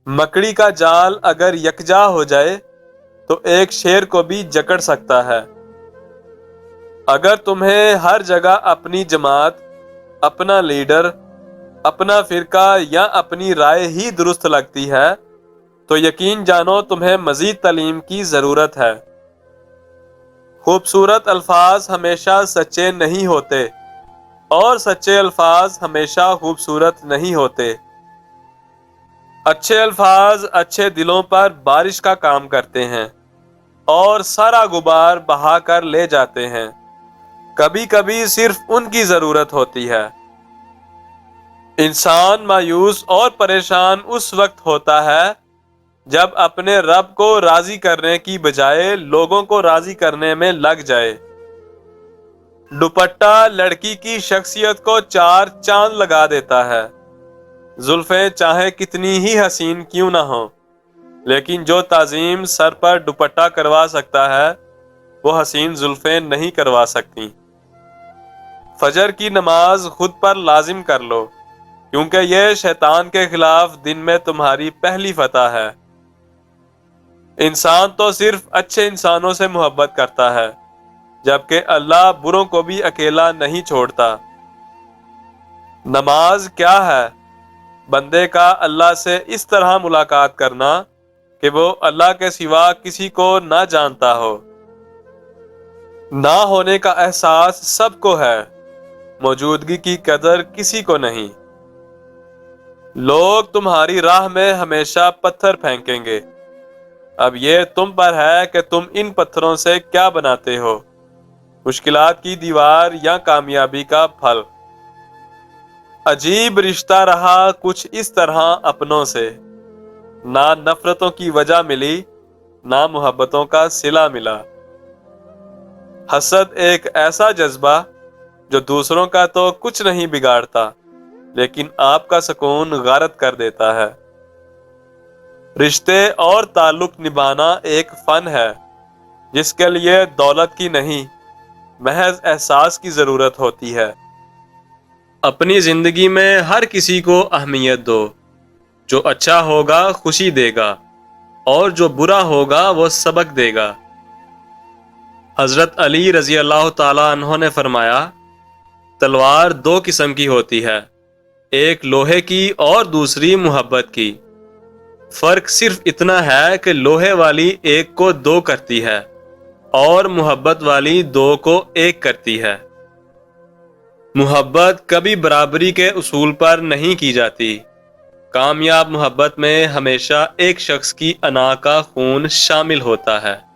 مکڑی کا جال اگر یکجا ہو جائے تو ایک شیر کو بھی جکڑ سکتا ہے۔ اگر تمہیں ہر جگہ اپنی جماعت، اپنا لیڈر، اپنا فرقہ یا اپنی رائے ہی درست لگتی ہے تو یقین جانو تمہیں مزید تعلیم کی ضرورت ہے۔ خوبصورت الفاظ ہمیشہ سچے نہیں ہوتے اور سچے الفاظ ہمیشہ خوبصورت نہیں ہوتے۔ اچھے الفاظ اچھے دلوں پر بارش کا کام کرتے ہیں اور سارا غبار بہا کر لے جاتے ہیں۔ کبھی کبھی صرف ان کی ضرورت ہوتی ہے۔ انسان مایوس اور پریشان اس وقت ہوتا ہے جب اپنے رب کو راضی کرنے کی بجائے لوگوں کو راضی کرنے میں لگ جائے۔ دوپٹہ لڑکی کی شخصیت کو چار چاند لگا دیتا ہے۔ زلفیں چاہے کتنی ہی حسین کیوں نہ ہوں، لیکن جو تعظیم سر پر دوپٹہ کروا سکتا ہے وہ حسین زلفیں نہیں کروا سکتی۔ فجر کی نماز خود پر لازم کر لو، کیونکہ یہ شیطان کے خلاف دن میں تمہاری پہلی فتح ہے۔ انسان تو صرف اچھے انسانوں سے محبت کرتا ہے، جبکہ اللہ بروں کو بھی اکیلا نہیں چھوڑتا۔ نماز کیا ہے؟ بندے کا اللہ سے اس طرح ملاقات کرنا کہ وہ اللہ کے سوا کسی کو نہ جانتا ہو۔ نہ ہونے کا احساس سب کو ہے، موجودگی کی قدر کسی کو نہیں۔ لوگ تمہاری راہ میں ہمیشہ پتھر پھینکیں گے، اب یہ تم پر ہے کہ تم ان پتھروں سے کیا بناتے ہو، مشکلات کی دیوار یا کامیابی کا پھل۔ عجیب رشتہ رہا کچھ اس طرح اپنوں سے، نہ نفرتوں کی وجہ ملی نہ محبتوں کا صلہ ملا۔ حسد ایک ایسا جذبہ جو دوسروں کا تو کچھ نہیں بگاڑتا، لیکن آپ کا سکون غارت کر دیتا ہے۔ رشتے اور تعلق نبھانا ایک فن ہے جس کے لیے دولت کی نہیں، محض احساس کی ضرورت ہوتی ہے۔ اپنی زندگی میں ہر کسی کو اہمیت دو، جو اچھا ہوگا خوشی دے گا اور جو برا ہوگا وہ سبق دے گا۔ حضرت علی رضی اللہ تعالی عنہ نے فرمایا، تلوار دو قسم کی ہوتی ہے، ایک لوہے کی اور دوسری محبت کی۔ فرق صرف اتنا ہے کہ لوہے والی ایک کو دو کرتی ہے اور محبت والی دو کو ایک کرتی ہے۔ محبت کبھی برابری کے اصول پر نہیں کی جاتی۔ کامیاب محبت میں ہمیشہ ایک شخص کی انا کا خون شامل ہوتا ہے۔